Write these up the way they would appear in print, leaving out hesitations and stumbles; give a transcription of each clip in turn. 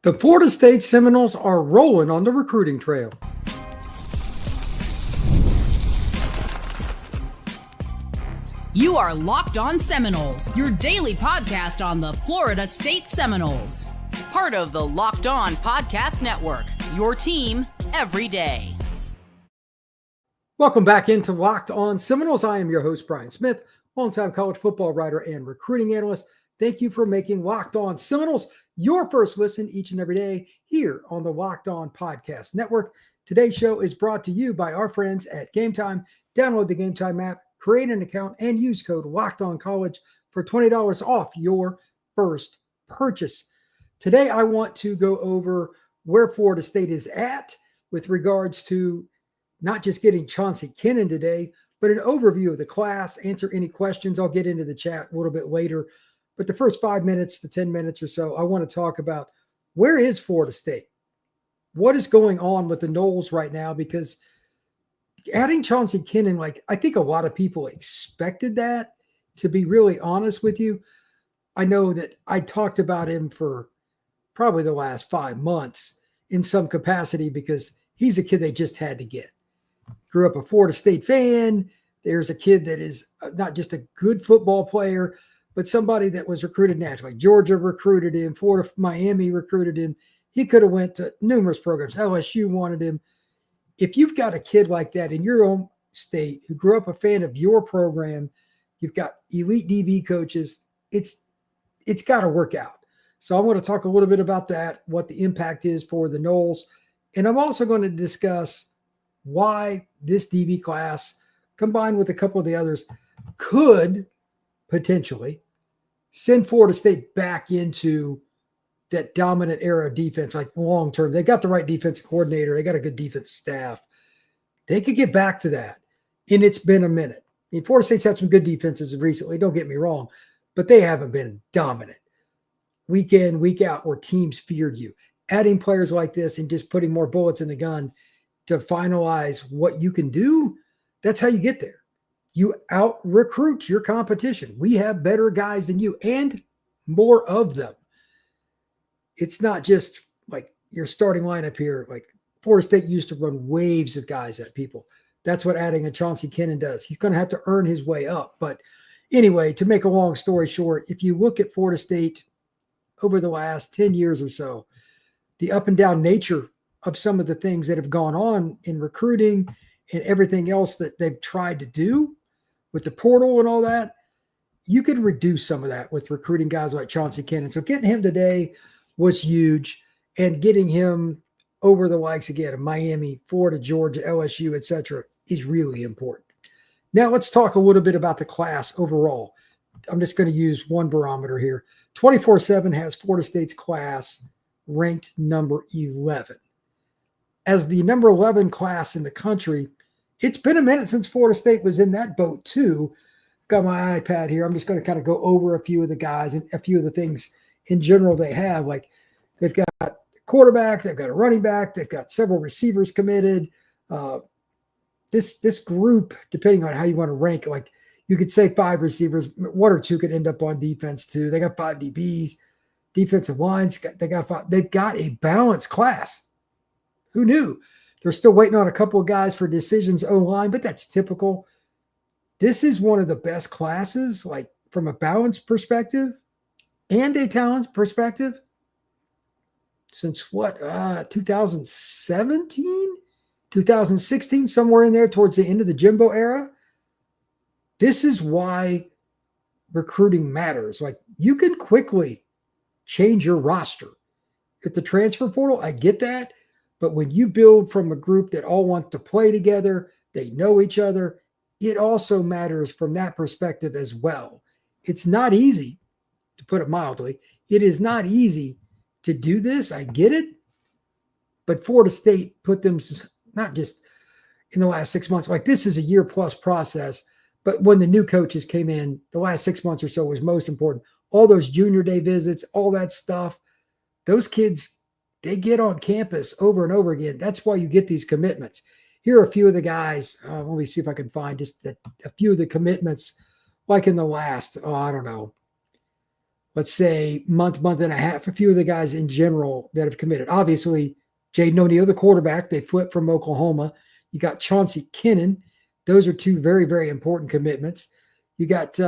The Florida State Seminoles are rolling on the recruiting trail. You are Locked On Seminoles, your daily podcast on the Florida State Seminoles. Part of the Locked On Podcast Network, your team every day. Welcome back into Locked On Seminoles. I am your host, Brian Smith, longtime college football writer and recruiting analyst. Thank you for making Locked On Seminoles your first listen each and every day here on the Locked On Podcast Network. Today's show is brought to you by our friends at Game Time. Download the Game Time app, create an account, and use code LOCKEDONCollege for $20 off your first purchase. Today, I want to go over where Florida State is at with regards to not just getting Chauncey Kennon today, but an overview of the class, answer any questions. I'll get into the chat a little bit later. But the first 5 minutes to 10 minutes or so, I want to talk about where is Florida State? What is going on with the Noles right now? Because adding Chauncey Kennon, I think a lot of people expected that, to be really honest with you. I know that I talked about him for probably the last 5 months in some capacity because he's a kid they just had to get. Grew up a Florida State fan. There's a kid that is not just a good football player, but somebody that was recruited nationally. Georgia recruited him. Florida, Miami recruited him. He could have went to numerous programs. LSU wanted him. If you've got a kid like that in your own state who grew up a fan of your program, you've got elite DB coaches, it's got to work out. So I want to talk a little bit about that, what the impact is for the Noles. And I'm also going to discuss why this DB class, combined with a couple of the others, could potentially send Florida State back into that dominant era of defense, like long term. They got the right defensive coordinator. They got a good defensive staff. They could get back to that. And it's been a minute. I mean, Florida State's had some good defenses recently, don't get me wrong, but they haven't been dominant week in, week out, where teams feared you. Adding players like this and just putting more bullets in the gun to finalize what you can do, that's how you get there. You out-recruit your competition. We have better guys than you and more of them. It's not just like your starting lineup here. Like Florida State used to run waves of guys at people. That's what adding a Chauncey Kennon does. He's going to have to earn his way up. But anyway, to make a long story short, if you look at Florida State over the last 10 years or so, the up and down nature of some of the things that have gone on in recruiting and everything else that they've tried to do with the portal and all that, you could reduce some of that with recruiting guys like Chauncey Kennon. So getting him today was huge, and getting him over the likes again of Miami, Florida, Georgia, LSU, etc., is really important. Now let's talk a little bit about the class overall. I'm just going to use one barometer here. 24/7 has Florida State's class ranked number 11. As the number 11 class in the country, it's been a minute since Florida State was in that boat too. Got my iPad here. I'm just going to kind of go over a few of the guys and a few of the things in general they have. Like they've got a quarterback, they've got a running back, they've got several receivers committed. This group, depending on how you want to rank, like you could say 5 receivers, 1 or 2 could end up on defense too. They got 5 DBs, defensive lines. They got 5. They've got a balanced class. Who knew? They're still waiting on a couple of guys for decisions O-line, but that's typical. This is one of the best classes, like from a balance perspective and a talent perspective, since 2017, 2016, somewhere in there towards the end of the Jimbo era. This is why recruiting matters. Like you can quickly change your roster. At the transfer portal, I get that. But when you build from a group that all want to play together, they know each other, it also matters from that perspective as well. It's not easy, to put it mildly. It is not easy to do this. I get it. But Florida State put them, not just in the last 6 months, like this is a year-plus process. But when the new coaches came in, the last 6 months or so was most important. All those junior day visits, all that stuff, those kids, they get on campus over and over again. That's why you get these commitments. Here are a few of the guys. Let me see if I can find just a few of the commitments, like in the last, I don't know, let's say, month and a half, a few of the guys in general that have committed. Obviously, Jaden O'Neal, the quarterback, they flipped from Oklahoma. You got Chauncey Kennon. Those are two very, very important commitments. You got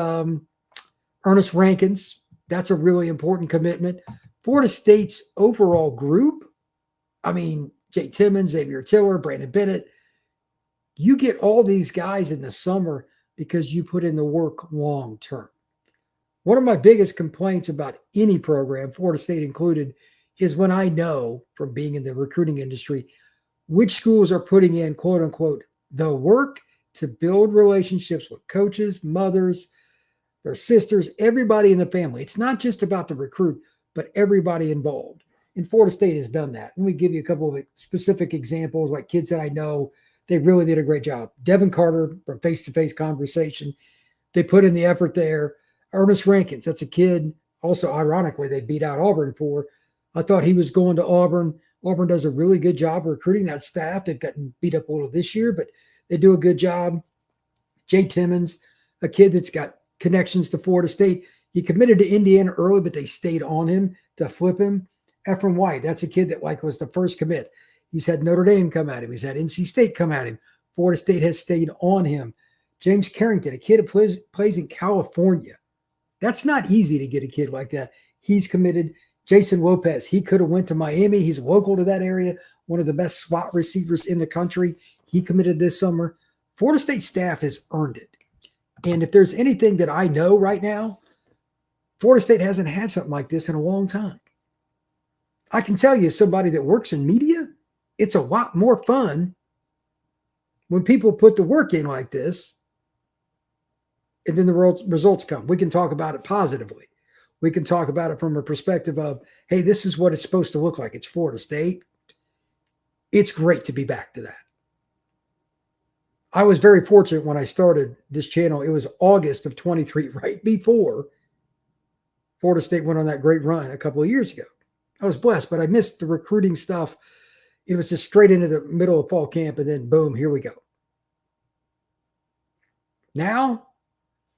Ernest Rankins. That's a really important commitment. Florida State's overall group, I mean, Jay Timmons, Xavier Tiller, Brandon Bennett, you get all these guys in the summer because you put in the work long term. One of my biggest complaints about any program, Florida State included, is when I know from being in the recruiting industry which schools are putting in, quote unquote, the work to build relationships with coaches, mothers, their sisters, everybody in the family. It's not just about the recruit, but everybody involved. And Florida State has done that. Let me give you a couple of specific examples, like kids that I know, they really did a great job. Devin Carter from Face-to-Face Conversation, they put in the effort there. Ernest Rankins, that's a kid, also ironically, they beat out Auburn for. I thought he was going to Auburn. Auburn does a really good job recruiting that staff. They've gotten beat up a little this year, but they do a good job. Jay Timmons, a kid that's got connections to Florida State. He committed to Indiana early, but they stayed on him to flip him. Ephraim White, that's a kid that was the first commit. He's had Notre Dame come at him. He's had NC State come at him. Florida State has stayed on him. James Carrington, a kid who plays in California. That's not easy to get a kid like that. He's committed. Jason Lopez, he could have went to Miami. He's local to that area, one of the best slot receivers in the country. He committed this summer. Florida State staff has earned it. And if there's anything that I know right now, Florida State hasn't had something like this in a long time. I can tell you, somebody that works in media, it's a lot more fun when people put the work in like this, and then the results come. We can talk about it positively. We can talk about it from a perspective of, hey, this is what it's supposed to look like. It's Florida State. It's great to be back to that. I was very fortunate when I started this channel. It was August of 23, right before Florida State went on that great run a couple of years ago. I was blessed, but I missed the recruiting stuff. It was just straight into the middle of fall camp, and then boom, here we go. Now,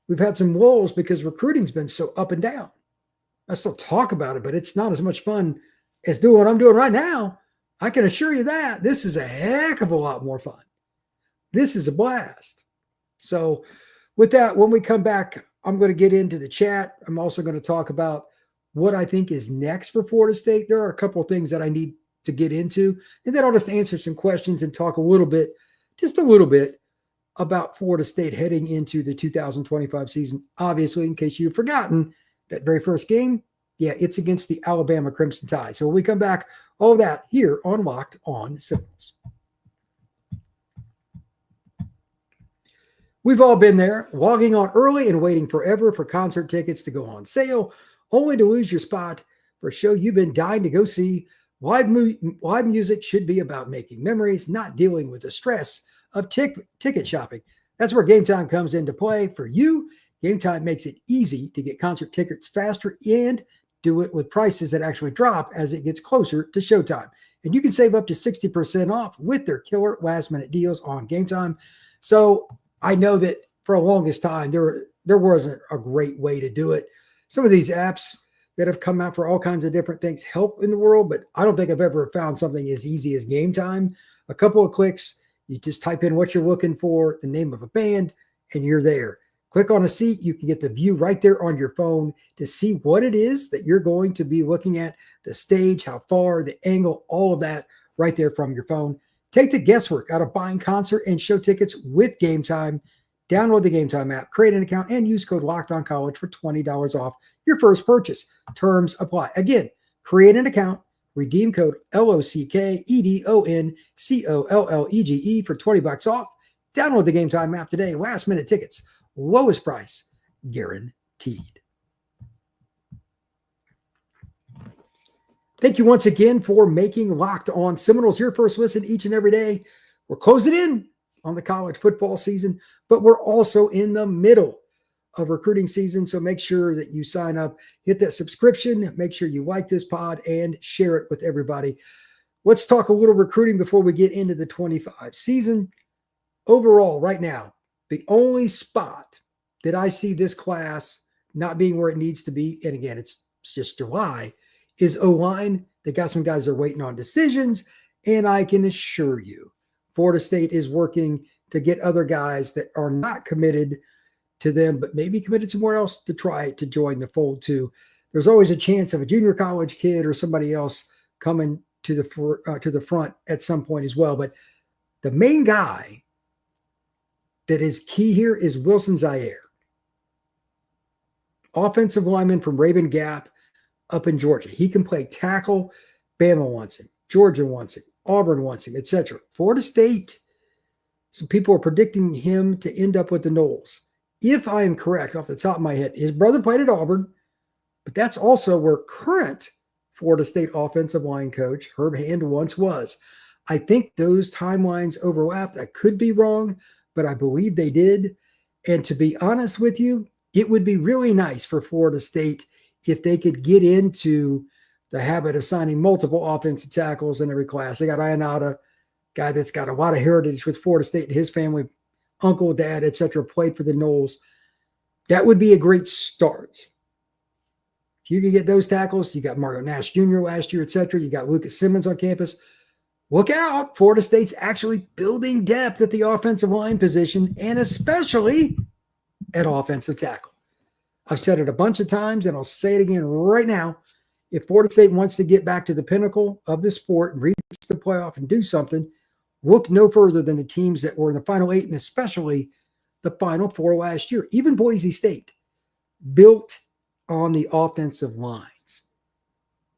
we've had some lulls because recruiting's been so up and down. I still talk about it, but it's not as much fun as doing what I'm doing right now. I can assure you that. This is a heck of a lot more fun. This is a blast. So with that, when we come back, I'm going to get into the chat. I'm also going to talk about what I think is next for Florida State. There are a couple of things that I need to get into, and then I'll just answer some questions and talk a little bit, just a little bit, about Florida State heading into the 2025 season. Obviously, in case you've forgotten, that very first game, yeah, it's against the Alabama Crimson Tide. So when we come back, all of that here on Locked On Seminoles. We've all been there, logging on early and waiting forever for concert tickets to go on sale, only to lose your spot for a show you've been dying to go see. Live music should be about making memories, not dealing with the stress of ticket shopping. That's where Game Time comes into play for you. Game Time makes it easy to get concert tickets faster and do it with prices that actually drop as it gets closer to showtime. And you can save up to 60% off with their killer last-minute deals on Game Time. So I know that for the longest time, there wasn't a great way to do it. Some of these apps that have come out for all kinds of different things help in the world, but I don't think I've ever found something as easy as Game Time. A couple of clicks, you just type in what you're looking for, the name of a band, and you're there. Click on a seat. You can get the view right there on your phone to see what it is that you're going to be looking at, the stage, how far, the angle, all of that right there from your phone. Take the guesswork out of buying concert and show tickets with Game Time. Download the Game Time app, create an account, and use code LOCKEDONCollege for $20 off your first purchase. Terms apply. Again, create an account, redeem code LOCKEDONCOLLEGE for $20 off. Download the Game Time app today. Last minute tickets, lowest price guaranteed. Thank you once again for making Locked On Seminoles your first listen each and every day. We're closing in on the college football season, but we're also in the middle of recruiting season. So make sure that you sign up, hit that subscription, make sure you like this pod and share it with everybody. Let's talk a little recruiting before we get into the 25 season. Overall, right now, the only spot that I see this class not being where it needs to be, and again, it's it's just July, is O-line. They got some guys that are waiting on decisions, and I can assure you, Florida State is working to get other guys that are not committed to them, but maybe committed somewhere else to try to join the fold too. There's always a chance of a junior college kid or somebody else coming to the front at some point as well. But the main guy that is key here is Wilson Zaire, offensive lineman from Raven Gap up in Georgia. He can play tackle. Bama wants him. Georgia wants him. Auburn wants him, etc. Florida State, some people are predicting him to end up with the Noles. If I am correct off the top of my head, his brother played at Auburn, but that's also where current Florida State offensive line coach Herb Hand once was. I think those timelines overlapped. I could be wrong, but I believe they did. And to be honest with you, it would be really nice for Florida State if they could get into the habit of signing multiple offensive tackles in every class. They got Ionata, guy that's got a lot of heritage with Florida State, and his family, uncle, dad, etc., played for the Noles. That would be a great start. If you can get those tackles, you got Mario Nash Jr. last year, etc. You got Lucas Simmons on campus. Look out. Florida State's actually building depth at the offensive line position, and especially at offensive tackle. I've said it a bunch of times, and I'll say it again right now. If Florida State wants to get back to the pinnacle of the sport and reach the playoff and do something, look no further than the teams that were in the Final Eight, and especially the Final Four last year. Even Boise State, built on the offensive lines.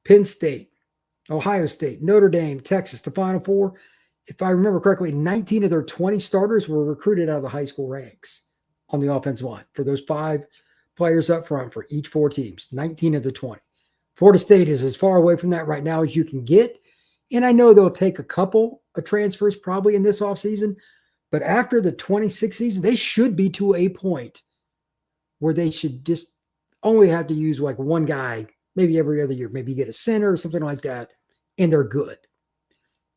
Penn State, Ohio State, Notre Dame, Texas, the Final Four. If I remember correctly, 19 of their 20 starters were recruited out of the high school ranks on the offensive line for those 5 players up front for each 4 teams, 19 of the 20. Florida State is as far away from that right now as you can get. And I know they'll take a couple of transfers probably in this offseason, but after the 26th season, they should be to a point where they should just only have to use like one guy, maybe every other year, maybe get a center or something like that, and they're good.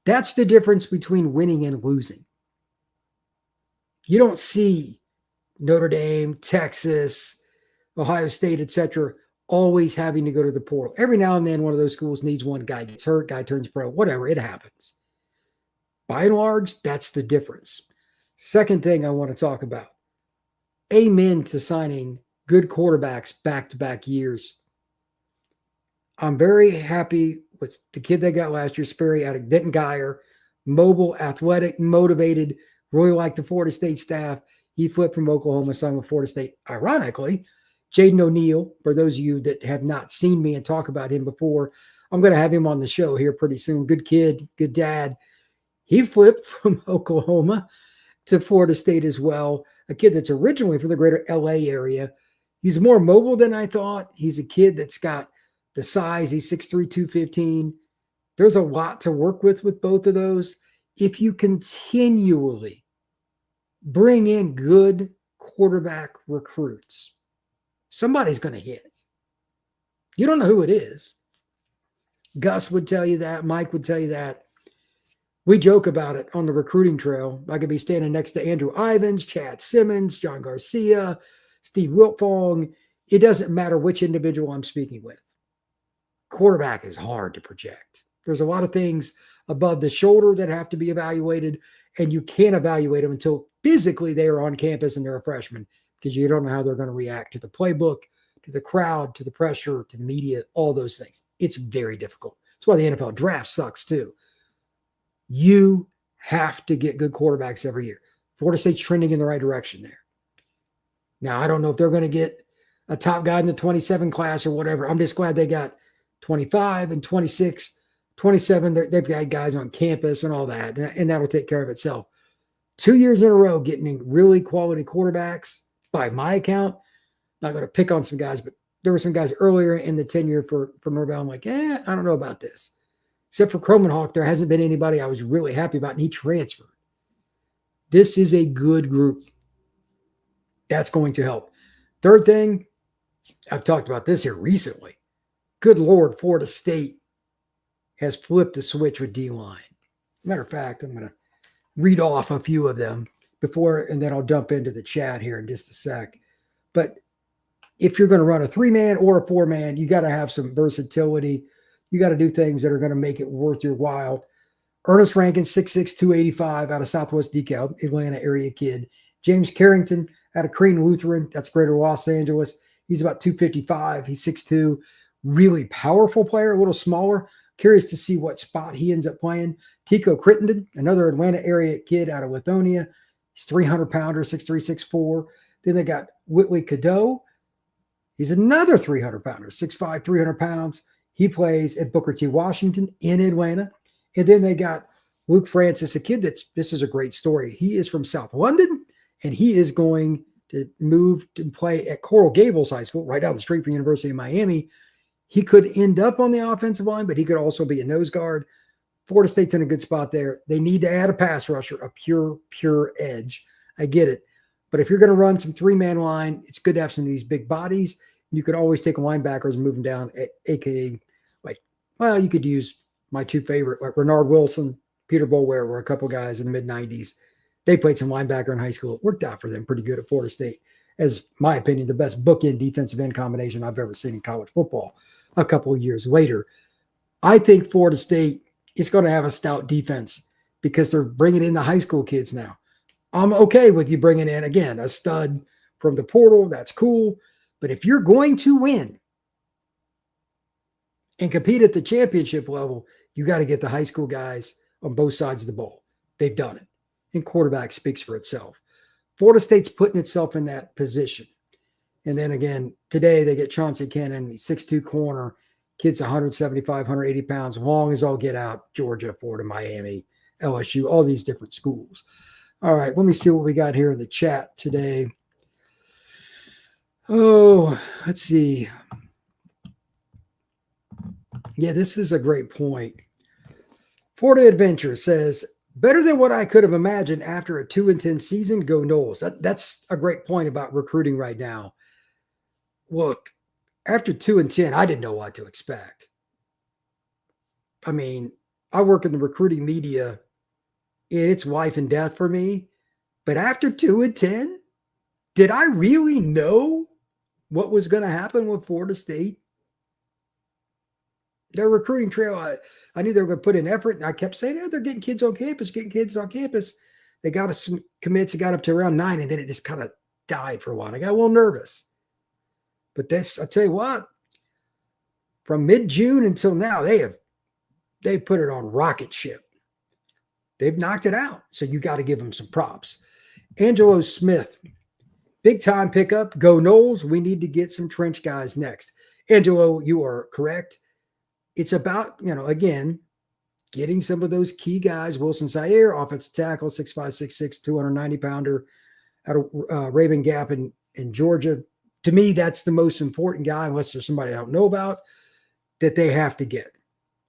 That's the difference between winning and losing. You don't see Notre Dame, Texas, Ohio State, etc., always having to go to the portal. Every now and then, one of those schools needs one. Guy gets hurt, guy turns pro, whatever, it happens. By and large, that's the difference. Second thing I want to talk about. Amen to signing good quarterbacks back-to-back years. I'm very happy with the kid they got last year, Sperry out of Denton Geyer, mobile, athletic, motivated, really like the Florida State staff. He flipped from Oklahoma, signed with Florida State. Ironically, Jaden O'Neal, for those of you that have not seen me and talk about him before, I'm going to have him on the show here pretty soon. Good kid, good dad. He flipped from Oklahoma to Florida State as well. A kid that's originally from the greater LA area. He's more mobile than I thought. He's a kid that's got the size. He's 6'3", 215. There's a lot to work with both of those. If you continually bring in good quarterback recruits, somebody's going to hit. You don't know who it is. Gus would tell you that. Mike would tell you that. We joke about it on the recruiting trail. I could be standing next to Andrew Ivins, Chad Simmons, John Garcia, Steve Wiltfong. It doesn't matter which individual I'm speaking with. Quarterback is hard to project. There's a lot of things above the shoulder that have to be evaluated, and you can't evaluate them until physically they are on campus and they're a freshman, because you don't know how they're going to react to the playbook, to the crowd, to the pressure, to the media, all those things. It's very difficult. That's why the NFL draft sucks too. You have to get good quarterbacks every year. Florida State's trending in the right direction there. Now, I don't know if they're going to get a top guy in the 27 class or whatever. I'm just glad they got 25 and 26, 27. They've got guys on campus and all that, and that'll take care of itself. 2 years in a row getting really quality quarterbacks, by my account. Not going to pick on some guys, but there were some guys earlier in the tenure for Norvell. I'm like, I don't know about this. Except for Cromanhawk, there hasn't been anybody I was really happy about, and he transferred. This is a good group. That's going to help. Third thing, I've talked about this here recently. Good Lord, Florida State has flipped the switch with D-line. Matter of fact, I'm going to read off a few of them before, and then I'll dump into the chat here in just a sec. But if you're going to run a 3-man or a 4-man, you got to have some versatility. You got to do things that are going to make it worth your while. Ernest Rankin, 6'6", 285, out of Southwest DeKalb, Atlanta area kid. James Carrington out of Crane Lutheran, that's Greater Los Angeles. He's about 255. He's 6'2", really powerful player, a little smaller. Curious to see what spot he ends up playing. Tico Crittenden, another Atlanta area kid out of Lithonia. He's 300-pounder, 6'3", 6'4". Then they got Whitley Cadeau. He's another 300-pounder, 6'5", 300 pounds. He plays at Booker T. Washington in Atlanta. And then they got Luke Francis, a kid this is a great story. He is from South London, and he is going to move to play at Coral Gables High School, right down the street from University of Miami. He could end up on the offensive line, but he could also be a nose guard. Florida State's in a good spot there. They need to add a pass rusher, a pure edge. I get it. But if you're going to run some 3-man line, it's good to have some of these big bodies. You could always take linebackers and move them down, a.k.a. you could use my two favorite, like Renard Wilson, Peter Boulware, were a couple guys in the mid-'90s. They played some linebacker in high school. It worked out for them pretty good at Florida State. As my opinion, the best bookend defensive end combination I've ever seen in college football a couple of years later. I think Florida State is going to have a stout defense because they're bringing in the high school kids now. I'm okay with you bringing in, again, a stud from the portal. That's cool. But if you're going to win and compete at the championship level, you got to get the high school guys on both sides of the ball. They've done it. And quarterback speaks for itself. Florida State's putting itself in that position. And then again, today they get Chauncey Kennon, 6'2" corner, kid's 175, 180 pounds, long as all get out, Georgia, Florida, Miami, LSU, all these different schools. All right, let me see what we got here in the chat today. Oh, let's see. Yeah, this is a great point. Florida Adventure says, better than what I could have imagined after a 2-10 season, go Noles. That's a great point about recruiting right now. Look, after 2-10, I didn't know what to expect. I mean, I work in the recruiting media, and it's life and death for me. But after 2-10, did I really know what was going to happen with Florida State? Their recruiting trail, I knew they were going to put in effort, and I kept saying, they're getting kids on campus, They got some commits, it got up to around 9, and then it just kind of died for a while. I got a little nervous. But I tell you what, from mid-June until now, they put it on rocket ship. They've knocked it out. So you got to give them some props. Angelo Smith, big time pickup. Go Noles. We need to get some trench guys next. Angelo, you are correct. It's about, again, getting some of those key guys. Wilson Zaire, offensive tackle, 6'5", 6'6", 290-pounder out of Raven Gap in Georgia. To me, that's the most important guy, unless there's somebody I don't know about, that they have to get.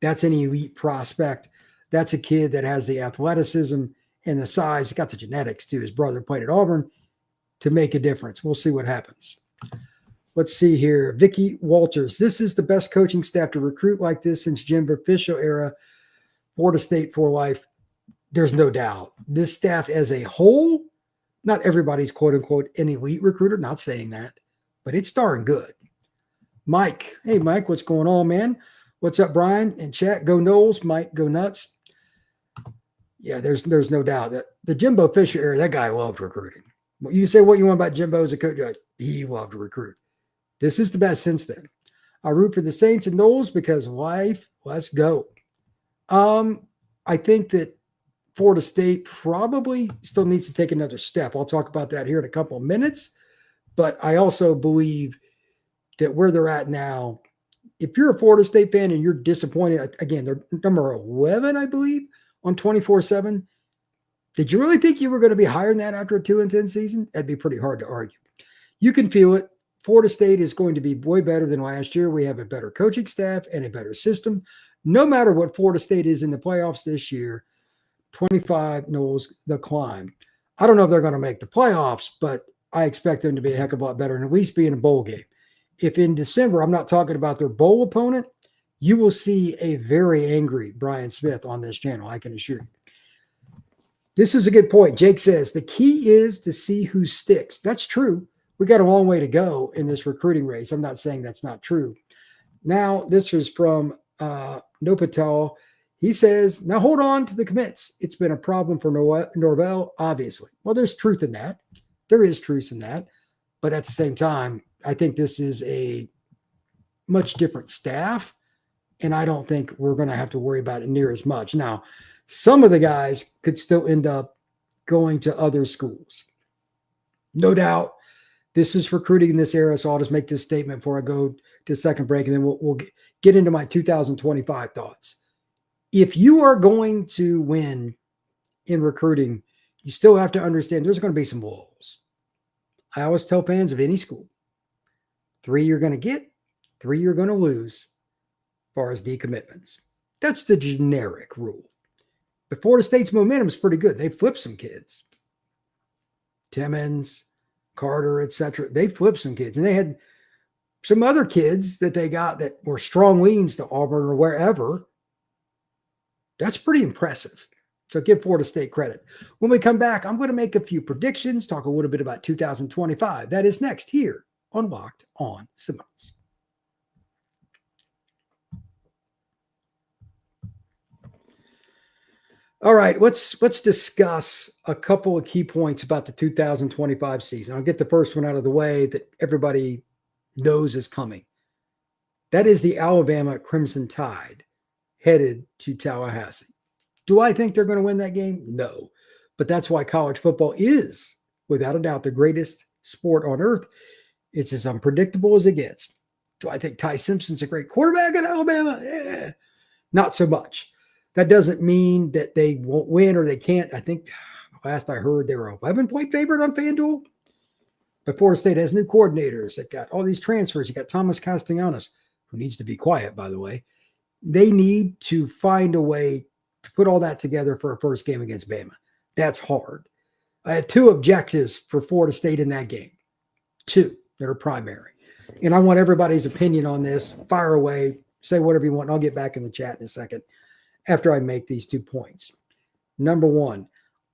That's an elite prospect. That's a kid that has the athleticism and the size. He's got the genetics, too. His brother played at Auburn to make a difference. We'll see what happens. Let's see here. Vicky Walters. This is the best coaching staff to recruit like this since Jimbo Fisher era. Florida State for life. There's no doubt. This staff as a whole, not everybody's quote-unquote an elite recruiter. Not saying that. But it's darn good. Mike. Hey, Mike, what's going on, man? What's up, Brian? In chat, go Noles. Mike, go nuts. Yeah, there's no doubt that the Jimbo Fisher era, that guy loved recruiting. You say what you want about Jimbo as a coach, he loved to recruit. This is the best since then. I root for the Saints and Noles because life, let's go. I think that Florida State probably still needs to take another step. I'll talk about that here in a couple of minutes. But I also believe that where they're at now, if you're a Florida State fan and you're disappointed, again, they're number 11, I believe, on 24/7. Did you really think you were going to be higher than that after a 2-10 season? That'd be pretty hard to argue. You can feel it. Florida State is going to be way better than last year. We have a better coaching staff and a better system. No matter what Florida State is in the playoffs this year, 25 knows the climb. I don't know if they're going to make the playoffs, but I expect them to be a heck of a lot better and at least be in a bowl game. If in December, I'm not talking about their bowl opponent, you will see a very angry Brian Smith on this channel, I can assure you. This is a good point. Jake says, the key is to see who sticks. That's true. we got a long way to go in this recruiting race. I'm not saying that's not true. Now, this is from Nopatel. He says, now hold on to the commits. It's been a problem for Norvell, obviously. Well, there's truth in that. There is truth in that. But at the same time, I think this is a much different staff, and I don't think we're going to have to worry about it near as much. Now, some of the guys could still end up going to other schools. No doubt, this is recruiting in this era, so I'll just make this statement before I go to second break, and then we'll get into my 2025 thoughts. If you are going to win in recruiting, you still have to understand there's going to be some walls. I always tell fans of any school, 3 you're going to get, 3 you're going to lose as far as decommitments. That's the generic rule. But Florida State's momentum is pretty good. They flipped some kids. Timmons, Carter, etc. They flipped some kids. And they had some other kids that they got that were strong leans to Auburn or wherever. That's pretty impressive. So give Florida State credit. When we come back, I'm going to make a few predictions, talk a little bit about 2025. That is next here on Locked on Seminoles. All right, let's discuss a couple of key points about the 2025 season. I'll get the first one out of the way that everybody knows is coming. That is the Alabama Crimson Tide headed to Tallahassee. Do I think they're going to win that game? No. But that's why college football is, without a doubt, the greatest sport on earth. It's as unpredictable as it gets. Do I think Ty Simpson's a great quarterback at Alabama? Not so much. That doesn't mean that they won't win or they can't. I think last I heard they were an 11-point favorite on FanDuel. But Florida State has new coordinators. They've got all these transfers. You got Thomas Castellanos, who needs to be quiet, by the way. They need to find a way to put all that together for a first game against Bama. That's hard. I had 2 objectives for Florida State in that game. 2 that are primary. And I want everybody's opinion on this. Fire away. Say whatever you want. And I'll get back in the chat in a second after I make these 2 points. Number 1,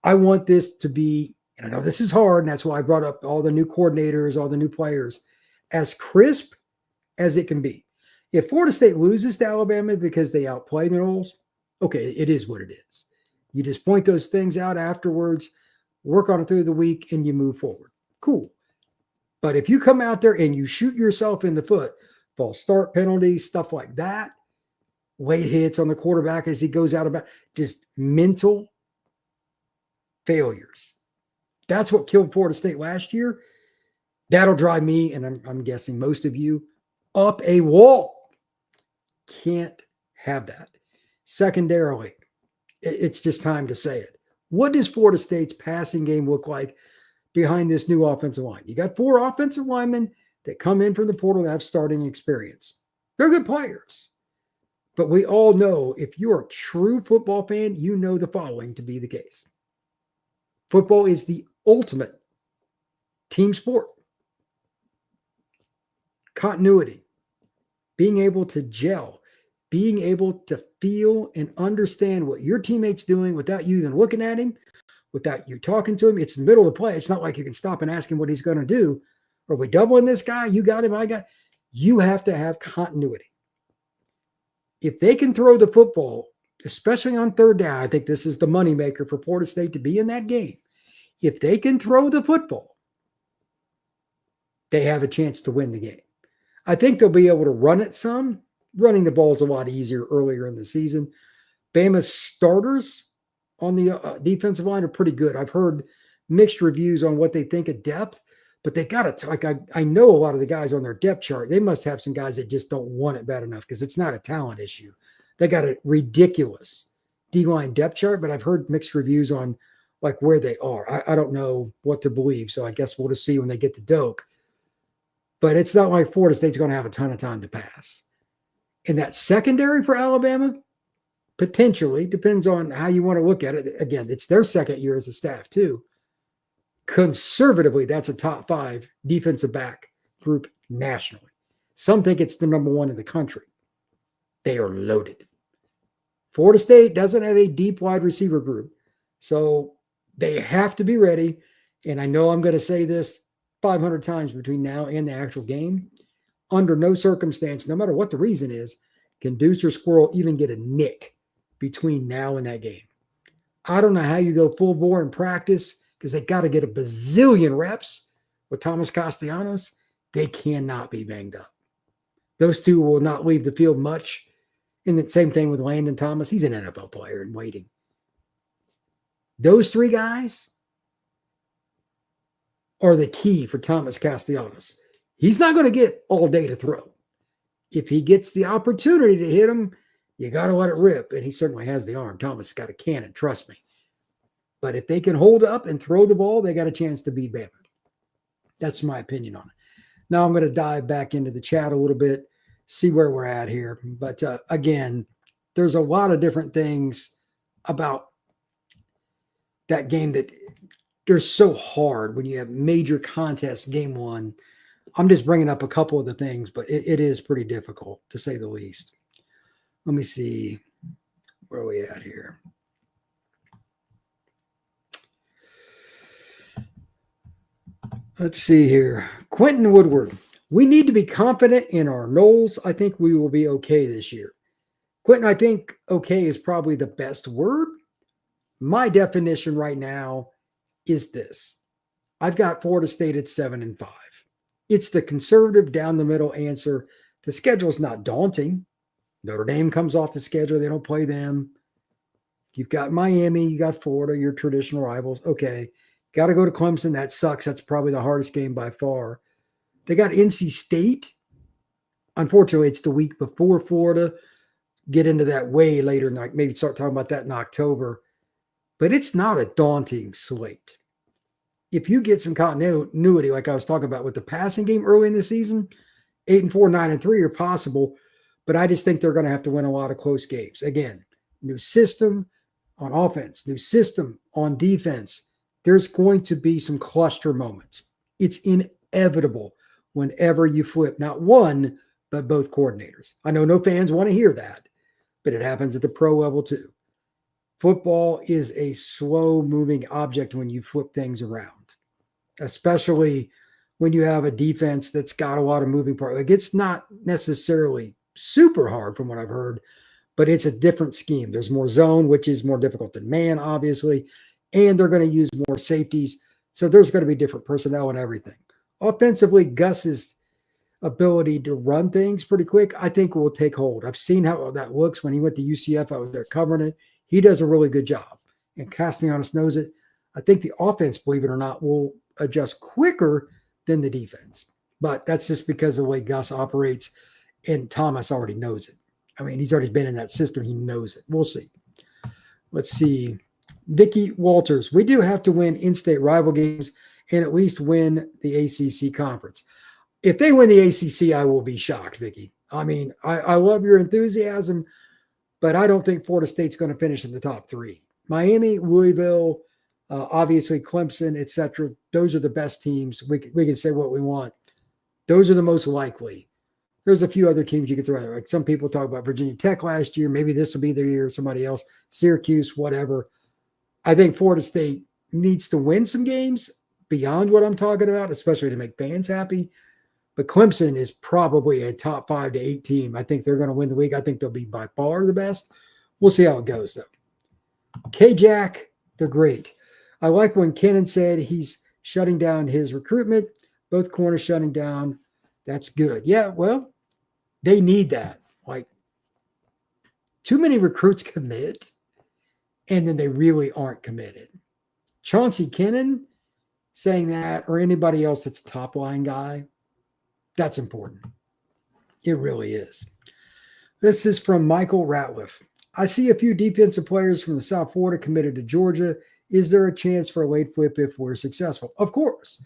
I want this to be, and I know this is hard, and that's why I brought up all the new coordinators, all the new players, as crisp as it can be. If Florida State loses to Alabama because they outplay the Noles, okay, it is what it is. You just point those things out afterwards, work on it through the week, and you move forward. Cool. But if you come out there and you shoot yourself in the foot, false start penalties, stuff like that, late hits on the quarterback as he goes out about, just mental failures. That's what killed Florida State last year. That'll drive me, and I'm guessing most of you, up a wall. Can't have that. Secondarily, it's just time to say it. What does Florida State's passing game look like behind this new offensive line? You got 4 offensive linemen that come in from the portal that have starting experience. They're good players. But we all know, if you're a true football fan, you know the following to be the case. Football is the ultimate team sport. Continuity, being able to gel, being able to feel and understand what your teammate's doing without you even looking at him, without you talking to him. It's the middle of the play. It's not like you can stop and ask him what he's going to do. Are we doubling this guy? You got him, I got him. You have to have continuity. If they can throw the football, especially on third down, I think this is the moneymaker for Florida State to be in that game. If they can throw the football, they have a chance to win the game. I think they'll be able to run it some. Running the ball is a lot easier earlier in the season. Bama's starters on the defensive line are pretty good. I've heard mixed reviews on what they think of depth, but they got to, I know a lot of the guys on their depth chart, they must have some guys that just don't want it bad enough because it's not a talent issue. They got a ridiculous D-line depth chart, but I've heard mixed reviews on like where they are. I don't know what to believe, so I guess we'll just see when they get to Doak. But it's not like Florida State's going to have a ton of time to pass. And that secondary for Alabama, potentially, depends on how you want to look at it. Again, it's their second year as a staff, too. Conservatively, that's a top 5 defensive back group nationally. Some think it's the number 1 in the country. They are loaded. Florida State doesn't have a deep wide receiver group, so they have to be ready. And I know I'm going to say this 500 times between now and the actual game. Under no circumstance, no matter what the reason is, can Deuce or Squirrel even get a nick between now and that game. I don't know how you go full bore in practice because they got to get a bazillion reps with Thomas Castellanos. They cannot be banged up. Those two will not leave the field much. And the same thing with Landon Thomas. He's an NFL player in waiting. Those three guys are the key for Thomas Castellanos. He's not going to get all day to throw. If he gets the opportunity to hit him, you got to let it rip. And he certainly has the arm. Thomas has got a cannon, trust me. But if they can hold up and throw the ball, they got a chance to beat Bama. That's my opinion on it. Now I'm going to dive back into the chat a little bit, see where we're at here. But again, there's a lot of different things about that game that they're so hard when you have major contests game one. I'm just bringing up a couple of the things, but it is pretty difficult to say the least. Let me see where are we at here. Let's see here. Quentin Woodward. We need to be confident in our Noles. I think we will be okay this year. Quentin, I think okay is probably the best word. My definition right now is this. I've got Florida State at 7-5. It's the conservative down the middle answer. The schedule is not daunting. Notre Dame comes off the schedule. They don't play them. You've got Miami. You got Florida, your traditional rivals. Okay. Got to go to Clemson. That sucks. That's probably the hardest game by far. They got NC State. Unfortunately, it's the week before Florida. Get into that way later, maybe start talking about that in October. But it's not a daunting slate. If you get some continuity, like I was talking about with the passing game early in the season, 8-4, 9-3 are possible. But I just think they're going to have to win a lot of close games. Again, new system on offense, new system on defense. There's going to be some cluster moments. It's inevitable whenever you flip not one, but both coordinators. I know no fans want to hear that, but it happens at the pro level too. Football is a slow-moving object when you flip things around, especially when you have a defense that's got a lot of moving parts. Like, it's not necessarily super hard from what I've heard, but it's a different scheme. There's more zone, which is more difficult than man, obviously, and they're going to use more safeties. So there's going to be different personnel and everything. Offensively, Gus's ability to run things pretty quick, I think will take hold. I've seen how that looks when he went to UCF. I was there covering it. He does a really good job, and Castellanos knows it. I think the offense, believe it or not, will adjust quicker than the defense. But that's just because of the way Gus operates, and Thomas already knows it. I mean, he's already been in that system. He knows it. We'll see. Let's see. Vicky Walters. We do have to win in-state rival games and at least win the ACC conference. If they win the ACC, I will be shocked, Vicky. I mean, I love your enthusiasm, but I don't think Florida State's going to finish in the top three. Miami, Louisville, obviously Clemson, etc. Those are the best teams. We can say what we want. Those are the most likely. There's a few other teams you could throw out there. Like some people talk about Virginia Tech last year. Maybe this will be their year. Somebody else, Syracuse, whatever. I think Florida State needs to win some games beyond what I'm talking about, especially to make fans happy. But Clemson is probably a top 5 to 8 team. I think they're going to win the league. I think they'll be by far the best. We'll see how it goes, though. K-Jack, they're great. I like when Kennon said he's shutting down his recruitment. Both corners shutting down. That's good. Yeah, well, they need that. Like, too many recruits commit, and then they really aren't committed. Chauncey Kennon saying that, or anybody else that's a top-line guy, that's important. It really is. This is from Michael Ratliff. I see a few defensive players from the South Florida committed to Georgia. Is there a chance for a late flip if we're successful? Of course.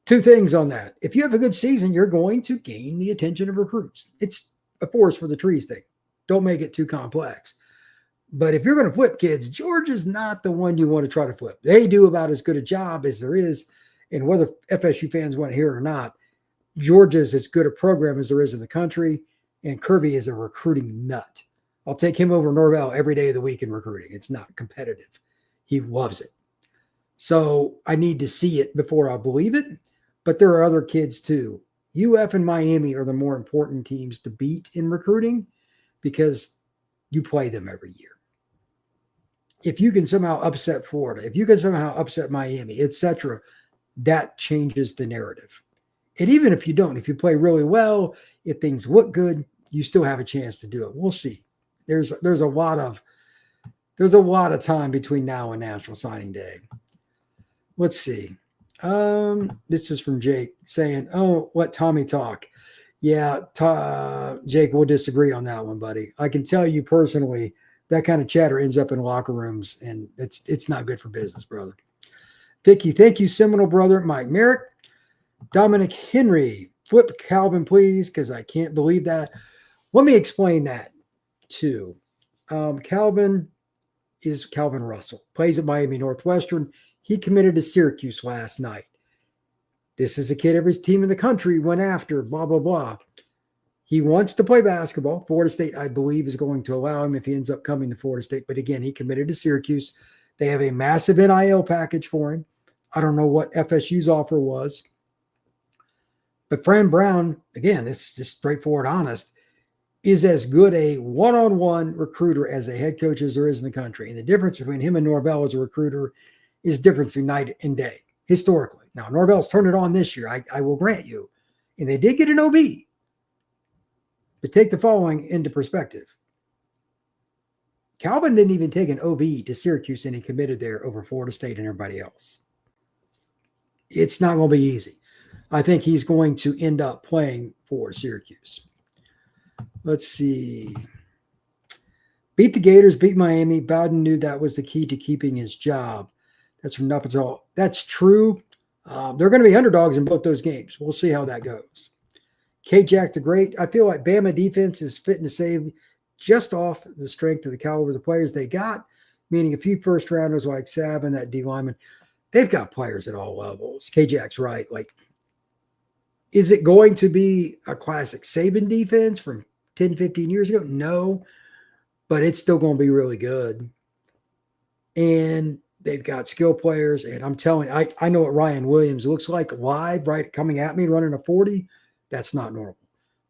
Two things on that. If you have a good season, you're going to gain the attention of recruits. It's a forest for the trees thing. Don't make it too complex. But if you're going to flip kids, Georgia's not the one you want to try to flip. They do about as good a job as there is. And whether FSU fans want to hear it or not, Georgia's as good a program as there is in the country. And Kirby is a recruiting nut. I'll take him over Norvell every day of the week in recruiting. It's not competitive. He loves it. So I need to see it before I believe it. but there are other kids too. UF and Miami are the more important teams to beat in recruiting because you play them every year. If you can somehow upset Florida, if you can somehow upset Miami, etc., that changes the narrative. And even if you don't, if you play really well, if things look good, you still have a chance to do it. We'll see. There's a lot of time between now and National Signing Day. Let's see. This is from Jake saying, "Oh, let Tommy talk." Yeah, Jake, we'll disagree on that one, buddy. I can tell you personally, that kind of chatter ends up in locker rooms, and it's not good for business, brother. Vicky, thank you, Seminole brother. Mike Merrick, Dominic Henry, flip Calvin, please, because I can't believe that. Let me explain that too. Calvin is Calvin Russell, plays at Miami Northwestern. He committed to Syracuse last night. This is a kid every team in the country went after, blah, blah, blah. He wants to play basketball. Florida State, I believe, is going to allow him if he ends up coming to Florida State. But again, he committed to Syracuse. They have a massive NIL package for him. I don't know what FSU's offer was. But Fran Brown, again, this is just straightforward, honest, is as good a one-on-one recruiter as a head coach as there is in the country. And the difference between him and Norvell as a recruiter is different between night and day, historically. Now, Norvell's turned it on this year, I will grant you. And they did get an OB. But take the following into perspective. Calvin didn't even take an OB to Syracuse, and he committed there over Florida State and everybody else. It's not going to be easy. I think he's going to end up playing for Syracuse. Let's see. Beat the Gators, beat Miami. Bowden knew that was the key to keeping his job. That's from Nuppatal. That's true. They're going to be underdogs in both those games. We'll see how that goes. K-Jack the Great. I feel like Bama defense is fitting to save just off the strength of the caliber of the players they got, meaning a few first-rounders like Sab and that D lineman. They've got players at all levels. K-Jack's right. Like, is it going to be a classic Saban defense from 10, 15 years ago? No, but it's still going to be really good. And they've got skill players. And I'm telling you, I know what Ryan Williams looks like live, right, coming at me, running a 40. That's not normal.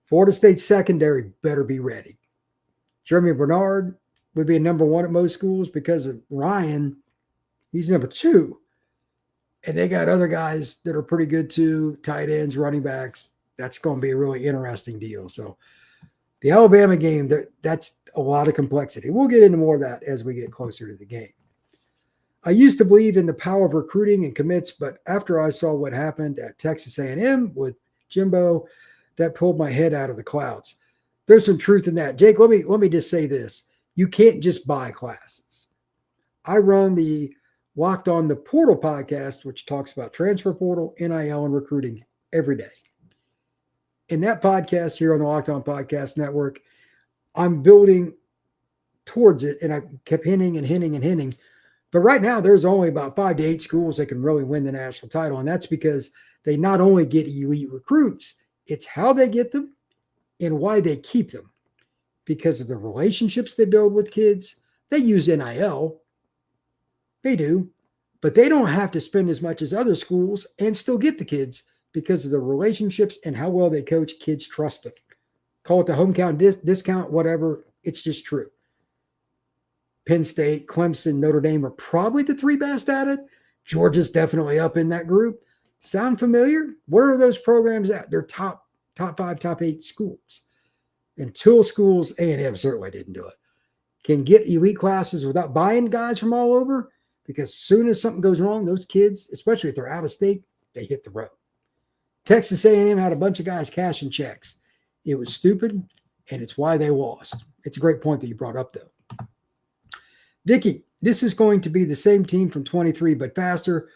Florida State secondary better be ready. Jeremy Bernard would be a number one at most schools because of Ryan. He's number two. And they got other guys that are pretty good too, tight ends, running backs. That's going to be a really interesting deal. So the Alabama game, that's a lot of complexity. We'll get into more of that as we get closer to the game. I used to believe in the power of recruiting and commits, but after I saw what happened at Texas A&M with Jimbo, that pulled my head out of the clouds. There's some truth in that. Jake, let me just say this. You can't just buy classes. I run the Locked On the Portal podcast, which talks about transfer portal, NIL, and recruiting every day. In that podcast here on the Locked On Podcast Network, I'm building towards it, and I kept hinting. But right now, there's only about 5 to 8 schools that can really win the national title, and that's because they not only get elite recruits, it's how they get them and why they keep them. Because of the relationships they build with kids, they use NIL. They do, but they don't have to spend as much as other schools and still get the kids because of the relationships and how well they coach. Kids trust them. Call it the hometown discount, whatever. It's just true. Penn State, Clemson, Notre Dame are probably the 3 best at it. Georgia's definitely up in that group. Sound familiar? Where are those programs at? They're top 5, top 8 schools. Until schools, A&M certainly didn't do it, can get elite classes without buying guys from all over. Because as soon as something goes wrong, those kids, especially if they're out of state, they hit the road. Texas A&M had a bunch of guys cashing checks. It was stupid, and it's why they lost. It's a great point that you brought up, though. Vicky, this is going to be the same team from 23, but faster.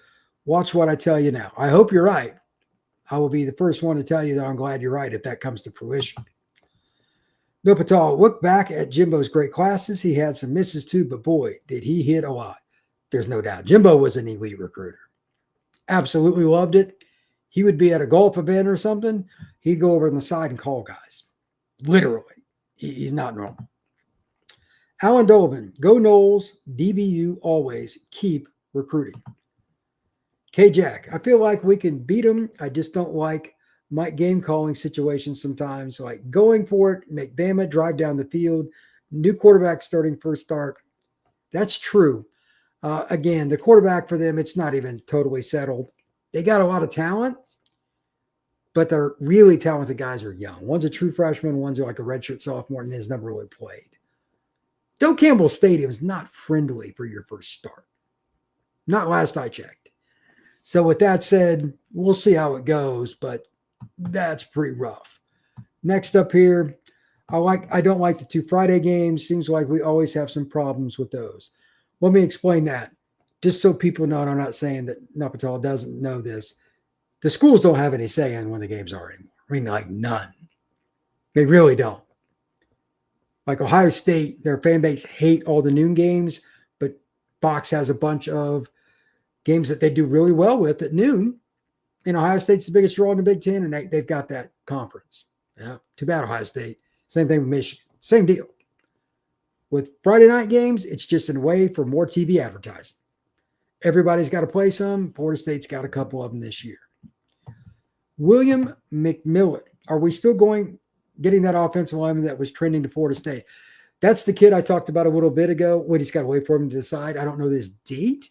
Watch what I tell you now. I hope you're right. I will be the first one to tell you that I'm glad you're right if that comes to fruition. No Patal, look back at Jimbo's great classes. He had some misses too, but boy, did he hit a lot. There's no doubt. Jimbo was an elite recruiter. Absolutely loved it. He would be at a golf event or something. He'd go over on the side and call guys. Literally. He's not normal. Alan Donovan, go Noles, DBU always, keep recruiting. K-Jack, I feel like we can beat them. I just don't like my game calling situations sometimes. Like going for it, make Bama drive down the field, new quarterback starting first start. That's true. Again, the quarterback for them, it's not even totally settled. They got a lot of talent, but their really talented guys are young. One's a true freshman, one's like a redshirt sophomore, and has never really played. Doak Campbell Stadium is not friendly for your first start. Not last I checked. So with that said, we'll see how it goes, but that's pretty rough. Next up here, I don't like the 2 Friday games. Seems like we always have some problems with those. Let me explain that. Just so people know, and I'm not saying that Napatala doesn't know this. The schools don't have any say in when the games are anymore. I mean, like none. They really don't. Like Ohio State, their fan base hate all the noon games, but Fox has a bunch of games that they do really well with at noon. And Ohio State's the biggest draw in the Big Ten, and they've got that conference. Yeah, too bad, Ohio State. Same thing with Michigan. Same deal. With Friday night games, it's just a way for more TV advertising. Everybody's got to play some. Florida State's got a couple of them this year. William McMillan. Are we still getting that offensive lineman that was trending to Florida State? That's the kid I talked about a little bit ago. We just got to wait for him to decide. I don't know this date.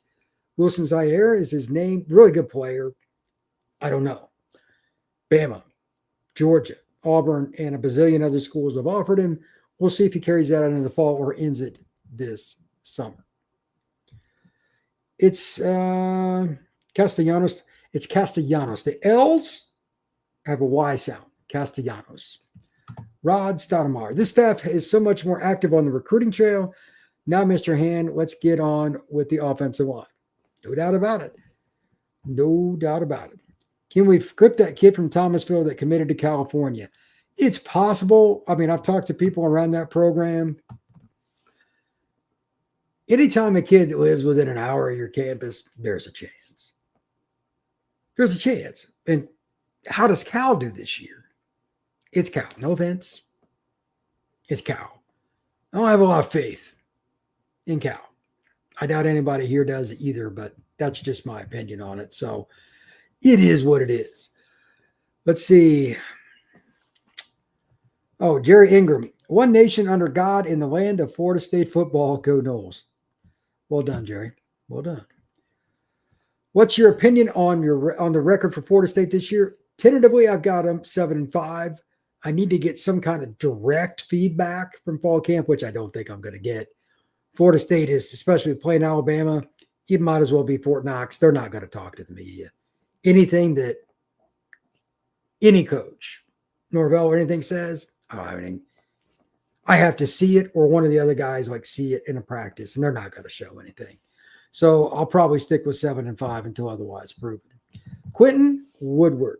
Wilson Zaire is his name. Really good player. I don't know. Bama, Georgia, Auburn, and a bazillion other schools have offered him. We'll see if he carries that out into the fall or ends it this summer. It's Castellanos. It's Castellanos. The L's have a Y sound. Castellanos. Rod Stoudemire. This staff is so much more active on the recruiting trail. Now, Mr. Hand, let's get on with the offensive line. No doubt about it. No doubt about it. Can we flip that kid from Thomasville that committed to California? It's possible. I mean, I've talked to people around that program. Anytime a kid that lives within an hour of your campus, there's a chance. There's a chance. And how does Cal do this year? It's Cal. No offense. It's Cal. I don't have a lot of faith in Cal. I doubt anybody here does either, but that's just my opinion on it. So it is what it is. Let's see. Oh, Jerry Ingram. One nation under God in the land of Florida State football. Go Noles. Well done, Jerry. Well done. What's your opinion on the record for Florida State this year? Tentatively, I've got them 7-5. I need to get some kind of direct feedback from fall camp, which I don't think I'm going to get. Florida State is, especially playing Alabama, it might as well be Fort Knox. They're not going to talk to the media. Anything that any coach, Norvell or anything says, I have to see it, or one of the other guys see it in a practice, and they're not going to show anything. So I'll probably stick with 7-5 until otherwise proven. Quentin Woodward.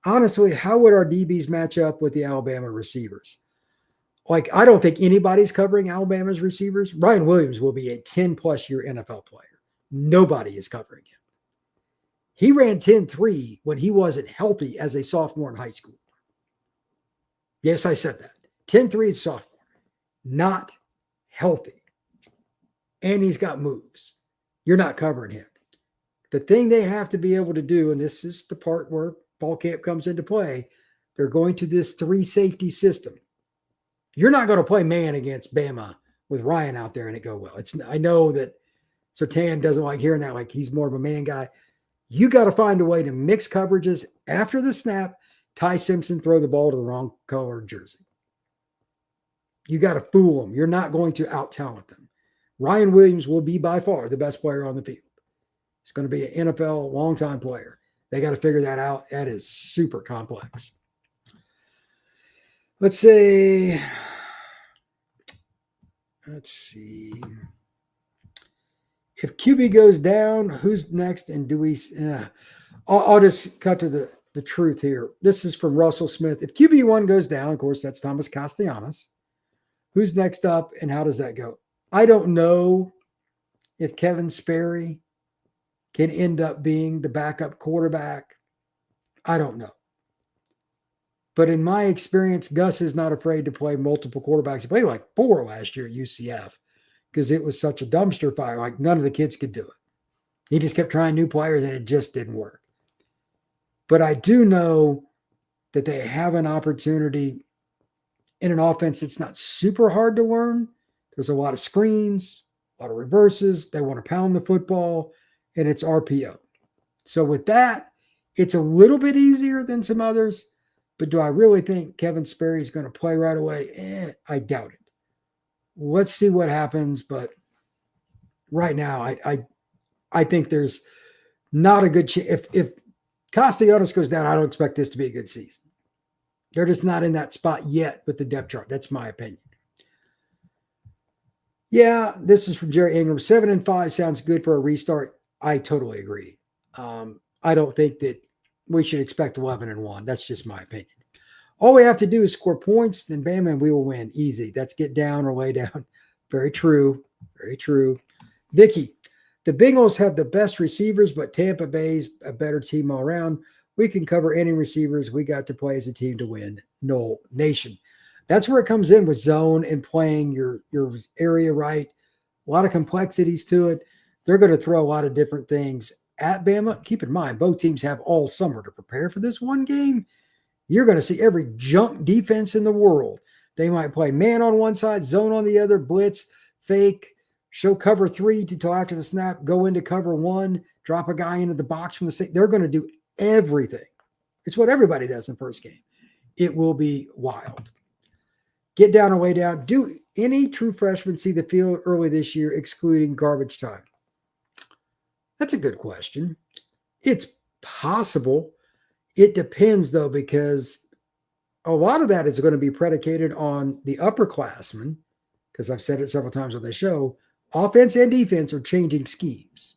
Honestly, how would our DBs match up with the Alabama receivers? I don't think anybody's covering Alabama's receivers. Ryan Williams will be a 10-plus year NFL player. Nobody is covering him. He ran 10-3 when he wasn't healthy as a sophomore in high school. Yes, I said that. 10-3 is sophomore. Not healthy. And he's got moves. You're not covering him. The thing they have to be able to do, and this is the part where fall camp comes into play, they're going to this 3 safety system. You're not going to play man against Bama with Ryan out there and it go well. I know that Sertan doesn't like hearing that, he's more of a man guy. You got to find a way to mix coverages after the snap. Ty Simpson throw the ball to the wrong color jersey. You got to fool them. You're not going to out-talent them. Ryan Williams will be by far the best player on the field. He's going to be an NFL long-time player. They got to figure that out. That is super complex. Let's see. If QB goes down, who's next? And do we? I'll just cut to the truth here. This is from Russell Smith. If QB1 goes down, of course, that's Thomas Castellanos. Who's next up, and how does that go? I don't know if Kevin Sperry can end up being the backup quarterback. I don't know. But in my experience, Gus is not afraid to play multiple quarterbacks. He played 4 last year at UCF because it was such a dumpster fire. None of the kids could do it. He just kept trying new players and it just didn't work. But I do know that they have an opportunity in an offense that's not super hard to learn. There's a lot of screens, a lot of reverses. They want to pound the football, and it's RPO. So with that, it's a little bit easier than some others. But do I really think Kevin Sperry is going to play right away? I doubt it. Let's see what happens. But right now, I think there's not a good chance. If Castellanos goes down, I don't expect this to be a good season. They're just not in that spot yet with the depth chart. That's my opinion. Yeah, this is from Jerry Ingram. 7-5 sounds good for a restart. I totally agree. I don't think that we should expect 11-1. That's just my opinion. All we have to do is score points, then bam, and we will win. Easy. That's get down or lay down. Very true. Very true. Vicky, the Bengals have the best receivers, but Tampa Bay's a better team all around. We can cover any receivers. We got to play as a team to win. No nation. That's where it comes in with zone and playing your area right. A lot of complexities to it. They're going to throw a lot of different things at Bama. Keep in mind, both teams have all summer to prepare for this one game. You're going to see every junk defense in the world. They might play man on one side, zone on the other, blitz, fake, show cover 3 until after the snap, go into cover 1, drop a guy into the box from the six. They're going to do everything. It's what everybody does in first game. It will be wild. Get down and way down. Do any true freshmen see the field early this year, excluding garbage time? That's a good question. It's possible. It depends, though, because a lot of that is going to be predicated on the upperclassmen, because I've said it several times on the show, offense and defense are changing schemes.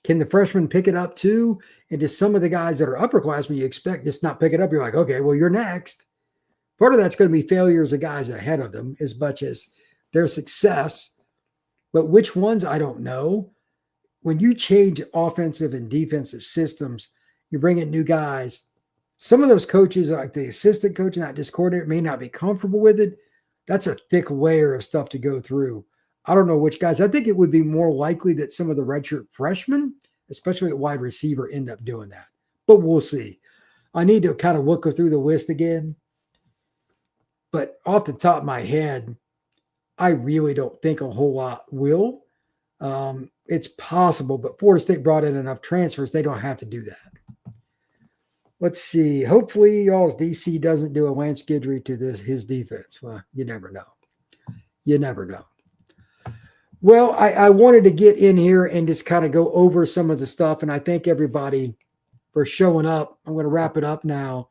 Can the freshmen pick it up too? And just some of the guys that are upperclassmen you expect just not pick it up. You're like, okay, well, you're next. Part of that's going to be failures of guys ahead of them as much as their success. But which ones, I don't know. When you change offensive and defensive systems, you bring in new guys. Some of those coaches, like the assistant coach and that disc coordinator, may not be comfortable with it. That's a thick layer of stuff to go through. I don't know which guys. I think it would be more likely that some of the redshirt freshmen, especially at wide receiver, end up doing that. But we'll see. I need to kind of look through the list again. But off the top of my head, I really don't think a whole lot will. It's possible, but Florida State brought in enough transfers. They don't have to do that. Let's see. Hopefully, y'all's DC doesn't do a Lance Guidry to his defense. Well, you never know. You never know. Well, I wanted to get in here and just kind of go over some of the stuff, and I thank everybody for showing up. I'm going to wrap it up now.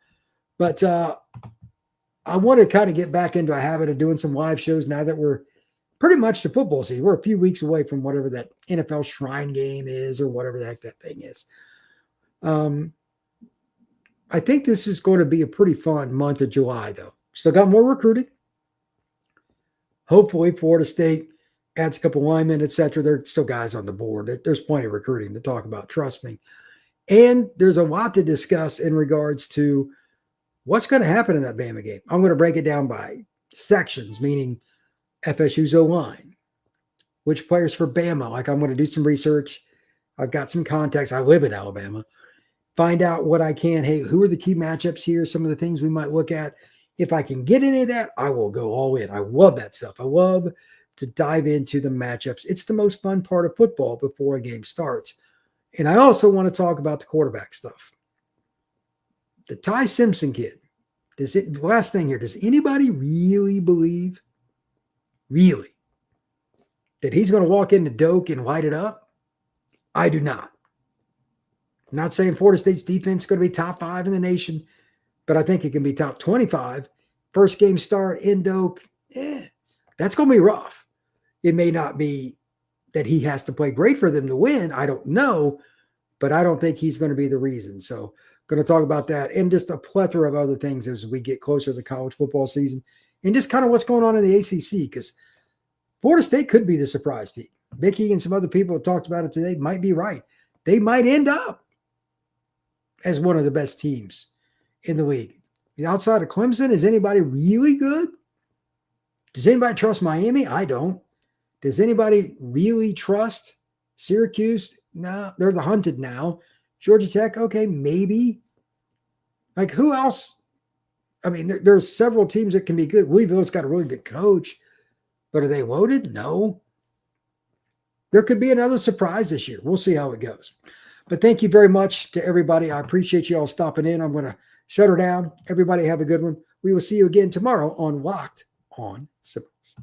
But I want to kind of get back into a habit of doing some live shows now that we're pretty much to football season. We're a few weeks away from whatever that NFL Shrine Game is or whatever the heck that thing is. I think this is going to be a pretty fun month of July, though. Still got more recruiting. Hopefully, Florida State adds a couple linemen, etc. There's still guys on the board. There's plenty of recruiting to talk about, trust me. And there's a lot to discuss in regards to what's going to happen in that Bama game. I'm going to break it down by sections, meaning FSU's O-line, which players for Bama. Like, I'm going to do some research. I've got some context. I live in Alabama. Find out what I can. Hey, who are the key matchups here? Some of the things we might look at. If I can get any of that, I will go all in. I love that stuff. I love to dive into the matchups. It's the most fun part of football before a game starts. And I also want to talk about the quarterback stuff. The Ty Simpson kid. Last thing here, does anybody really believe, that he's going to walk into Doak and light it up? I do not. I'm not saying Florida State's defense is going to be top 5 in the nation, but I think it can be top 25. First game start in Doak, that's going to be rough. It may not be that he has to play great for them to win. I don't know, but I don't think he's going to be the reason. So going to talk about that and just a plethora of other things as we get closer to the college football season and just kind of what's going on in the ACC, because Florida State could be the surprise team. Mickey and some other people have talked about it today might be right. They might end up as one of the best teams in the league. Outside of Clemson, is anybody really good? Does anybody trust Miami? I don't. Does anybody really trust Syracuse? No, they're the hunted now. Georgia Tech, okay, maybe. Like, who else? I mean, there's several teams that can be good. Louisville's got a really good coach, but are they loaded? No. There could be another surprise this year. We'll see how it goes. But thank you very much to everybody. I appreciate you all stopping in. I'm going to shut her down. Everybody have a good one. We will see you again tomorrow on Locked on Seminoles.